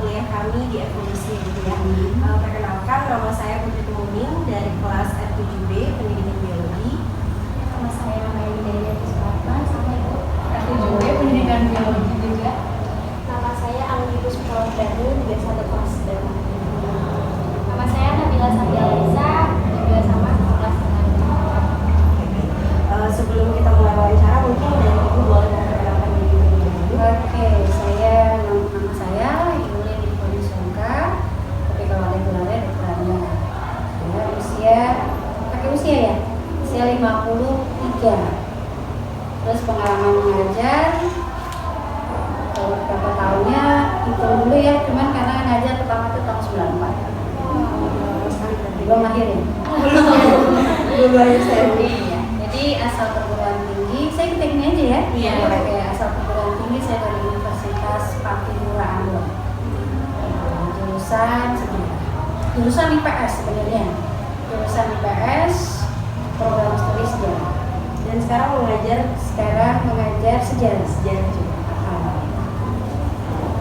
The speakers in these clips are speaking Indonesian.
kuliah kami di Evolusi gitu ya. Perkenalkan, nama saya Putri Tumuming dari kelas R7B Pendidikan Biologi. Nama saya Meli Daya Kiswatman, sama itu R7B Pendidikan Biologi juga. Nama saya Anggibus Prodanu, juga satu kelas dengan. Nama saya Nabila Sandialisa, juga sama satu kelas dengan. Sebelum kita mulai wawancara, mungkin dari Ibu boleh memperkenalkan diri terlebih dahulu. Oke, nama saya Yuli Niponi Songka, tapi kalau ada gelarnya Dokter Anda. Usia ya? Usia 53. Terus pengalaman mengajar, kalau berapa tahunnya itu dulu ya, cuman karena ngajar pertama itu tahun 94. Belum lahir ya? Belum lahir saya. Iya. Jadi asal perguruan tinggi, saya ikut ini aja ya. Iya. Oke, asal perguruan tinggi saya dari Universitas Patimura Ambon. Jurusan IPS sebenarnya. Jurusan IPS, program studi sejarah. Dan sekarang mengajar sejarah. sejarah juga.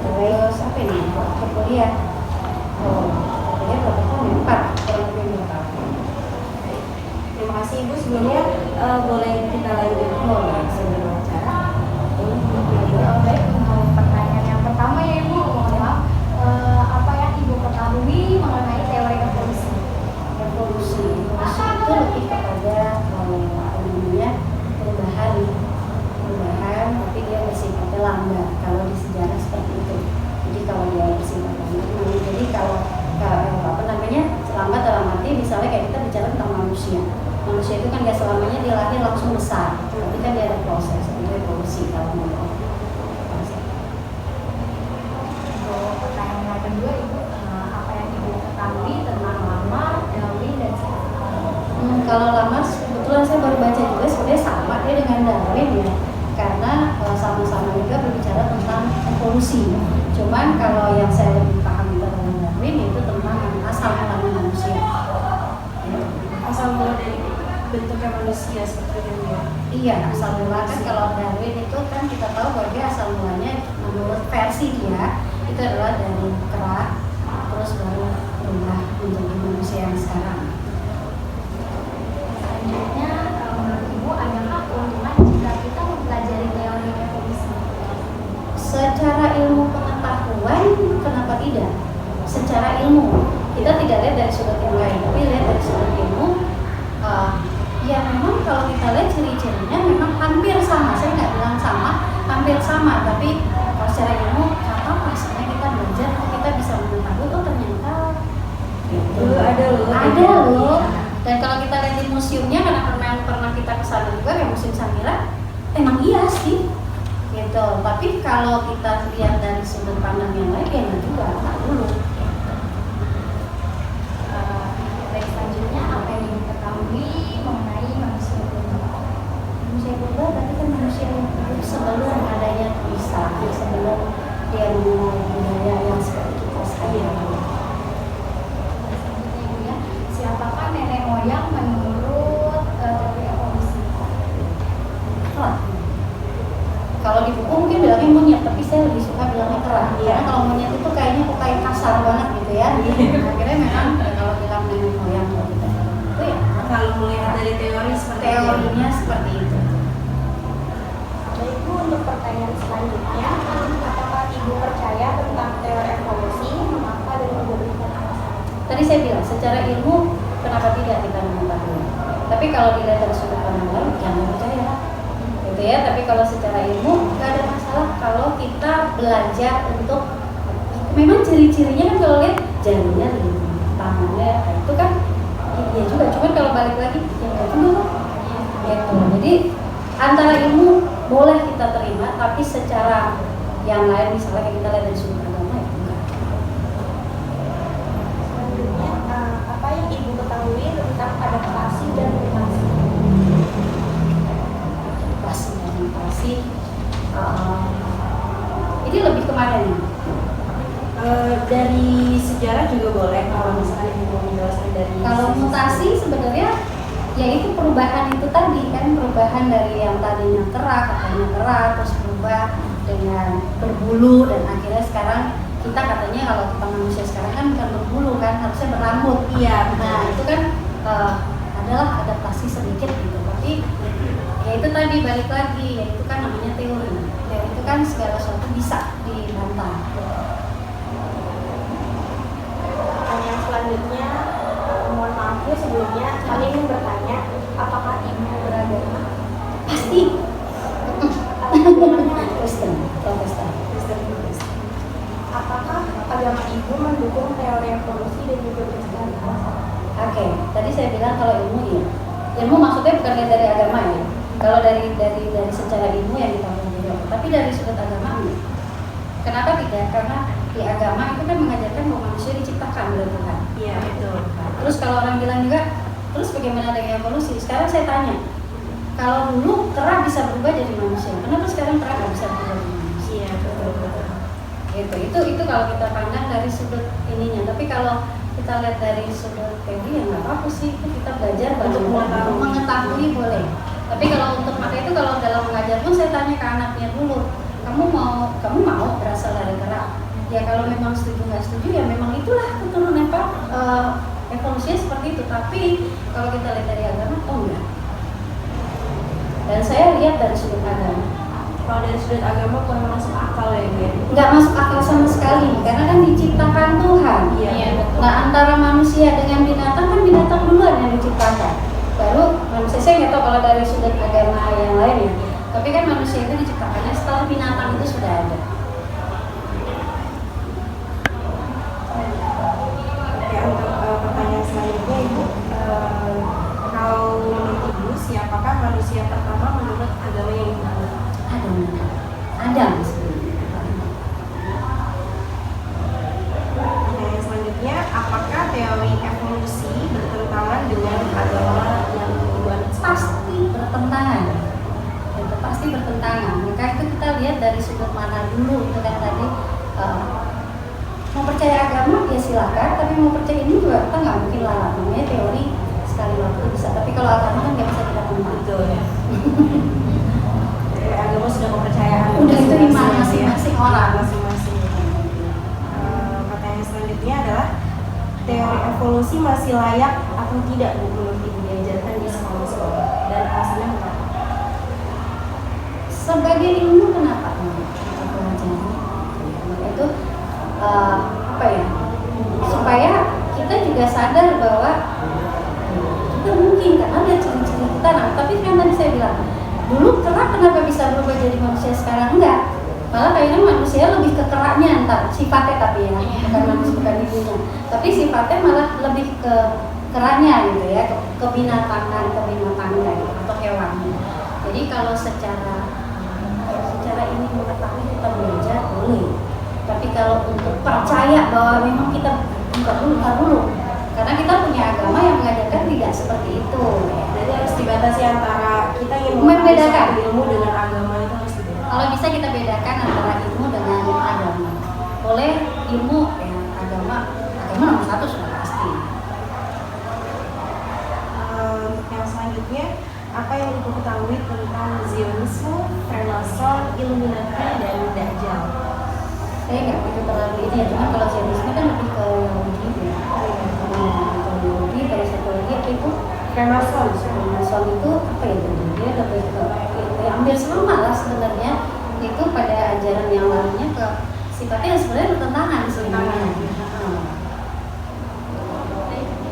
Terus apa ini? Ke kuliah. Kuliah berapa tahun? 4, kurang lebih 5 tahun. Terima kasih Ibu. Sebelumnya boleh kita lanjut sebelum wawancara. Baik, untuk pertanyaan yang pertama ya Ibu, mohon maaf, apa yang Ibu ketahui mengenai teori evolusi? Evolusi itu lebih kepada perubahan, tapi dia bersifatnya lambat. Kalau di sejarah seperti itu. Jadi kalau dia bersifat lambat, jadi kalau lambat dalam arti misalnya kayak kita bicara tentang manusia. Manusia itu kan nggak selamanya dia lahir langsung besar, tapi kan dia ada proses, itu evolusi kalau menurut. Untuk pertanyaan yang kedua Ibu, apa yang Ibu ketahui tentang Lamarck, Darwin, dan Kalau Lamarck, kebetulan saya baru baca juga, sebenarnya sama dia dengan Darwin ya, karena sama-sama juga berbicara tentang evolusi. Cuman kalau yang saya lebih paham tentang Darwin itu tentang asal mulanya manusia. Asal mula dari bentuknya manusia seperti itu ya. Iya, asal mula kan kalau Darwin itu kan kita tahu bahwa dia asal mulanya menurut versi dia itu adalah dari kera, terus baru berubah menjadi manusia yang sekarang. selanjutnya, menurut Ibu adakah keuntungan jika kita mempelajari teori evolusi? Secara ilmu pengetahuan, kenapa tidak? Secara ilmu, kita tidak lihat dari sudut yang lain, tapi lihat dari sudut ilmu. Ya memang kalau kita lihat ciri-cirinya memang hampir sama. Saya nggak bilang sama, hampir sama. Tapi kalau secara ilmu, apa sebenarnya kita belajar, kita bisa mengetahui, oh ternyata ada loh. Dan kalau kita lihat di museumnya, karena pernah kita kesana juga, kayak Museum Samira, emang iya sih. Gitu. Tapi kalau kita lihat dari sudut pandang yang lain, ya juga nggak dulu. Baik, selanjutnya apa yang Ibu ketahui mengenai manusia purba? Manusia purba, tapi kan manusia yang sebelum adanya tulisan, sebelum dia memulai budaya yang seperti kita sekarang. Selanjutnya Ibu ya, siapakah nenek moyang menurut teori evolusi? Kalau di buku mungkin bilangnya monyet, tapi saya lebih suka bilangnya kera. Karena kalau monyet itu kayaknya kok kayak kasar banget gitu ya. Akhirnya memang kalau bilang nenek moyang kalau kita itu ya Kalau melihat dari teori seperti teorinya seperti itu. Baik Bu, untuk pertanyaan selanjutnya, apakah Ibu percaya tentang teori evolusi, mengapa dan memberikan alasan? Tadi saya bilang secara ilmu kenapa tidak kita mengetahui. Tapi kalau dilihat dari sudut pandang lain jangan percaya. Gitu ya, tapi kalau secara ilmu nggak ada masalah kalau kita belajar untuk memang ciri-cirinya kan kalau lihat jarinya tangannya itu kan iya juga, cuman kalau balik lagi ya nggak juga gitu. Jadi antara ilmu boleh kita terima, tapi secara yang lain misalnya kita lihat dari sudut agama ya enggak. Selanjutnya, apa yang Ibu ketahui tentang adaptasi dan mutasi? Ini lebih kemana nih? Dari sejarah juga boleh kalau misalkan Ibu mau menjelaskan dari Kalau mutasi sebenarnya yaitu perubahan itu tadi kan, perubahan dari yang tadinya kera, katanya kera, terus berubah dengan berbulu dan akhirnya sekarang kita katanya kalau kita manusia sekarang kan bukan berbulu kan, harusnya berambut. Iya, Nah itu kan adalah adaptasi sedikit gitu, tapi ya itu tadi balik lagi, ya itu kan namanya teori. Teori itu kan segala sesuatu bisa dibantah. Pertanyaan selanjutnya, mohon maaf ya sebelumnya, kami ingin bertanya, apakah ibu beragama? Pasti. Agamanya Kristen, Protestan. apakah agama ibu mendukung teori evolusi dan juga berkelanjutan? Oke, tadi saya bilang kalau ilmu iya. Ilmu maksudnya bukan dari agama ya. Kalau dari secara ilmu yang kita pelajari, tapi dari sudut agama enggak. Kenapa tidak? Karena di agama itu kan mengajarkan bahwa manusia diciptakan oleh Tuhan. Iya, betul. Terus kalau orang bilang juga, terus bagaimana dengan evolusi? Sekarang saya tanya, kalau dulu kera bisa berubah jadi manusia, kenapa sekarang kera nggak bisa berubah jadi manusia? Iya, betul. Itu kalau kita pandang dari sudut ininya. Tapi kalau kita lihat dari sudut teori ya nggak apa-apa sih, itu kita belajar Untuk mengetahui boleh. Tapi kalau untuk maka itu kalau dalam mengajar pun saya tanya ke anaknya dulu, kamu mau berasal dari kera? Ya kalau memang setuju nggak setuju ya memang itulah keturunan evolusinya seperti itu. Tapi kalau kita lihat dari agama, oh enggak. Dan saya lihat dari sudut agama. Kalau dari sudut agama kurang masuk akal ya, Dia. Nggak masuk akal sama sekali, karena kan diciptakan Tuhan. Iya, betul. Nah antara manusia dengan binatang kan binatang duluan yang diciptakan, baru manusia. Saya nggak tahu kalau dari sudut agama yang lain ya, tapi kan manusia itu diciptakannya setelah binatang itu sudah ada. Oke, untuk pertanyaan selanjutnya Ibu, kalau menurut Ibu siapakah manusia pertama menurut agama yang Ibu anut? Adam. Pertanyaan selanjutnya, apakah teori evolusi bertentangan dengan agama yang Ibu anut? Pasti bertentangan. Itu pasti bertentangan. Maka itu kita lihat dari sudut mana dulu. Itu kan tadi mau percaya agama ya silakan, tapi mau percaya ini juga kita nggak mungkin larang. Namanya teori sekali waktu bisa, tapi kalau agama kan nggak bisa kita tentang. Betul ya. Agama sudah kepercayaan. Udah itu iman masing-masing orang. Masing-masing. Pertanyaan selanjutnya adalah teori evolusi masih layak atau tidak Bu menurut Ibu diajarkan di sekolah-sekolah, dan alasannya kenapa? Sebagai ilmu kenapa kita pelajari? Itu apa ya? Supaya kita juga sadar bahwa kita mungkin kan ada ciri-ciri kita. Nah, tapi kan tadi saya bilang dulu kera kenapa bisa berubah jadi manusia, sekarang enggak? Malah kayaknya manusia lebih ke keranya entar sifatnya, tapi ya bukan manusia, bukan ibunya, tapi sifatnya malah lebih ke keranya gitu ya, ke binatangan gitu, atau hewannya. Jadi kalau secara ini mengetahui kita belajar boleh, tapi kalau untuk percaya bahwa memang kita bukan dulu, karena kita punya agama yang mengajarkan tidak seperti itu ya. Jadi harus dibatasi antara kita yang Membedakan. ilmu dengan agama, itu harus dibedakan. Kalau bisa kita bedakan antara ilmu dengan agama. Boleh ilmu ya, agama nomor satu sudah pasti. Untuk yang selanjutnya, apa yang Ibu ketahui tentang Zionisme, Freemason, Illuminati, dan Dajjal? Saya nggak begitu terlalu ini ya, cuma kalau Zionisme kan lebih ke Yahudi ya. Kalau Yahudi, kalau psikologi apa itu? Freemason. Freemason itu apa ya? Dia lebih ke hampir sama lah sebenarnya, itu pada ajaran yang lainnya ke sifatnya sebenarnya bertentangan sebenarnya.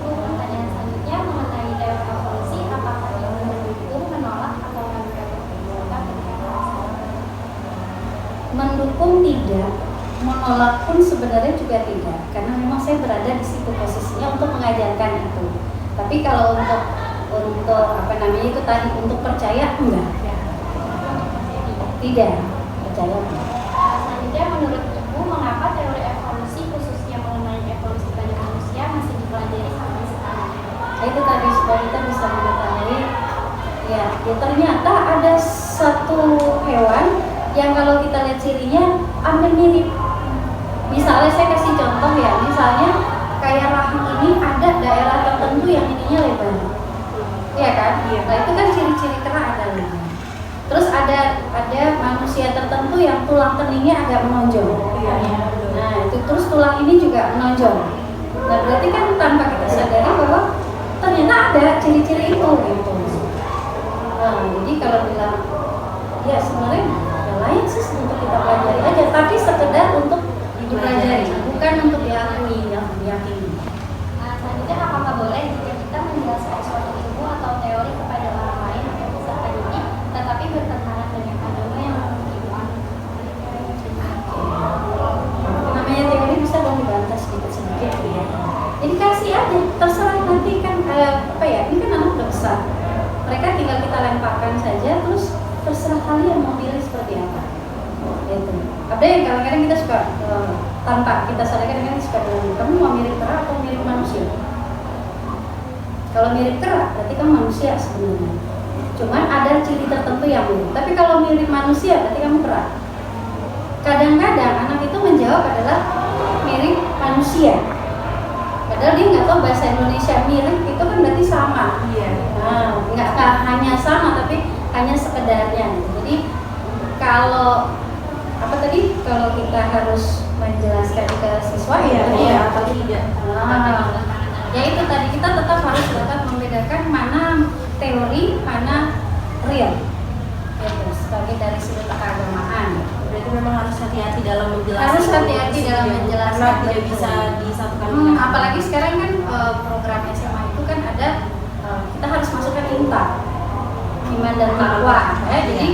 Pertanyaan selanjutnya mengenai teori evolusi, apakah ibu mendukung, menolak, atau Mendukung tidak, menolak pun sebenarnya juga tidak, karena memang saya berada di situ posisinya untuk mengajarkan itu. Tapi kalau untuk apa namanya itu tadi, untuk percaya enggak, tidak percaya. Selanjutnya, menurut ibu, mengapa teori evolusi khususnya mengenai evolusi pada manusia masih dipelajari sampai sekarang? Itu tadi supaya kita bisa mengetahui ya ternyata ada satu hewan yang kalau kita lihat cirinya hampir mirip. Misalnya saya kasih contoh ya, misalnya kayak rahim ini ada daerah tertentu yang ininya lebar, iya kan? Nah itu kan ciri-ciri kera ada lebar. Terus ada manusia tertentu yang tulang keningnya agak menonjol. Iya, betul. Nah, itu terus tulang ini juga menonjol. Nah, berarti kan tanpa kita sadari bahwa ternyata ada ciri-ciri itu gitu. Nah, jadi kalau bilang ya sebenarnya ya lain sih untuk kita pelajari aja, tapi sekedar untuk dipelajari, bukan untuk diakui yang diyakini. Nah, selanjutnya apakah boleh jika kita menjelaskan suatu ilmu atau teori kepada orang lain atau peserta didik, tetapi bertentangan dengan agama yang ibu anut? Namanya teori bisa dong dibantah sedikit ya. Jadi kasih aja, terserah nanti kan apa ya, ini kan anak udah besar. Mereka tinggal kita lemparkan saja, terus terserah kalian mau pilih seperti apa. Gitu. Ada yang kadang-kadang kita suka tanpa kita sadar kadang-kadang kita suka bilang, kamu mau mirip kera atau mirip manusia? Kalau mirip kera, berarti kamu manusia sebenarnya. Cuman ada ciri tertentu yang mirip. Tapi kalau mirip manusia, berarti kamu kera. Kadang-kadang anak itu menjawab adalah mirip manusia. Padahal dia nggak tahu bahasa Indonesia mirip itu kan berarti sama. Iya. Nah, nggak hanya sama, tapi hanya sekedarnya. Jadi kalau apa tadi? Kalau kita harus menjelaskan ke siswa iya atau tidak. Ya itu tadi kita tetap harus dapat membedakan mana teori, mana real. Itu sebagai dari sudut keagamaan. Berarti memang harus hati-hati dalam menjelaskan. Harus hati-hati dalam menjelaskan. Karena tidak bisa disatukan dengan apalagi sekarang kan program SMA itu kan ada kita harus masukkan INTA, iman dan takwa. Ya, jadi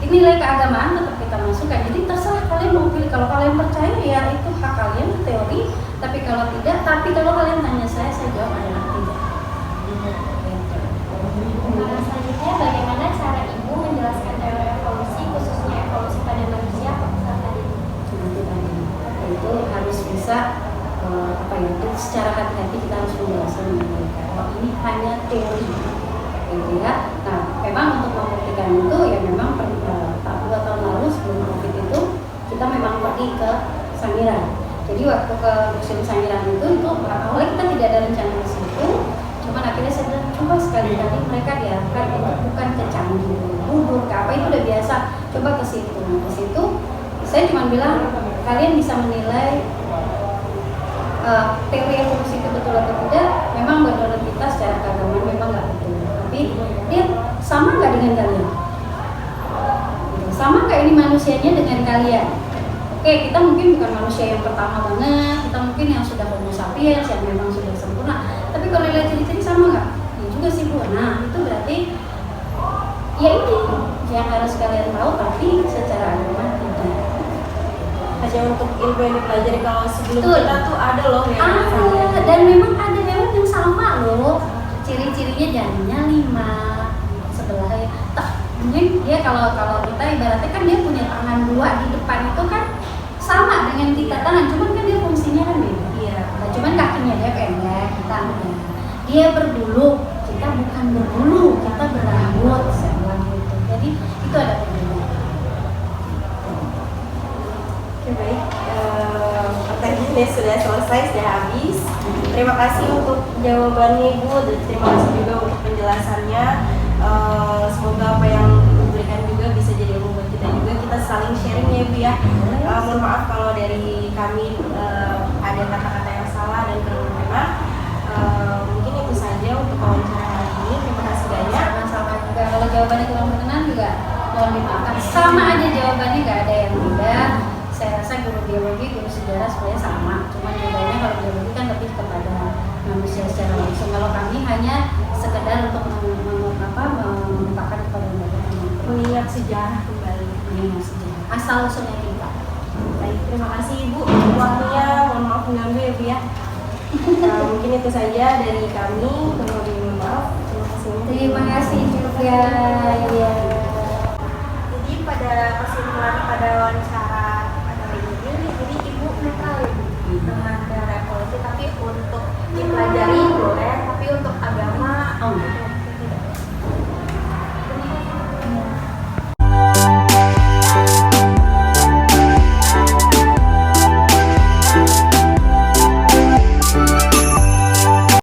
nilai keagamaan tetap kita masukkan. Jadi terserah kalian mau pilih. Kalau kalian percaya ya itu hak kalian teori. Tapi kalau tidak, tapi kalau kalian tanya saya jawab adalah tidak. Nah, selanjutnya bagaimana cara ibu menjelaskan teori evolusi, khususnya evolusi pada manusia atau peserta didik? Itu harus bisa apa ya? Secara hati-hati kita harus menjelaskan mereka. Kalau ini hanya teori, gitu ya. Nah, memang untuk membuktikan itu ya memang 2 tahun lalu sebelum COVID itu kita memang pergi ke Sangiran. Jadi waktu ke museum Sangiran itu awalnya kita tidak ada rencana ke situ. Cuman akhirnya saya bilang coba sekali tadi mereka diarahkan itu bukan ke Canggu, Bubur, ke apa itu udah biasa. Coba ke situ. Nah, ke situ saya cuma bilang kalian bisa menilai teori evolusi itu betul atau tidak. Memang menurut kita secara keagamaan memang nggak betul. Tapi dia sama nggak dengan kalian? Sama nggak ini manusianya dengan kalian? Oke, kita mungkin bukan manusia yang pertama banget, kita mungkin yang sudah homo sapiens, yang memang sudah sempurna. Tapi kalau lihat ciri-ciri sama nggak? Ya juga sih Bu. Nah, itu berarti ya ini yang harus kalian tahu, tapi secara agama tidak. Hanya untuk ilmu yang dipelajari. Kalau sebelum Betul. kita tuh ada loh yang Ada, dan memang ada hewan yang sama loh. Ciri-cirinya jarinya 5, sebelahnya. Mungkin dia kalau kita ibaratnya kan dia punya tangan 2 di depan itu kan sama dengan kita tangan, cuman kan dia fungsinya kan beda. Iya. Nah, cuman kakinya dia pendek, kita enggak. Dia berbulu, kita bukan berbulu, kita berambut, saya bilang gitu. Jadi itu ada perbedaan. Oke, baik. Pertanyaannya sudah selesai, sudah habis. Terima kasih untuk jawabannya Ibu, dan terima kasih juga untuk penjelasannya. Semoga apa yang Ibu berikan juga bisa jadi ilmu buat kita juga. Kita saling sharing ya Ibu ya. Mohon maaf kalau dari kami ada kata-kata yang salah dan kurang berkenan. Mungkin itu saja untuk wawancara hari ini. Terima kasih banyak. Sama-sama juga. Kalau jawabannya kurang berkenan juga mohon dimaafkan. Sama aja jawabannya, nggak ada yang beda. Saya rasa guru biologi, guru sejarah sebenarnya sama. Cuma bedanya kalau biologi kan lebih kepada manusia secara langsung. Kalau kami hanya sekedar untuk melupakan kepada mereka Mengingat sejarah kembali. mengingat sejarah asal usulnya kita. Baik, terima kasih Ibu waktunya. Mohon maaf mengganggu ya Bu ya. Mungkin itu saja dari kami. Mohon maaf. Terima kasih. Terima kasih juga ya.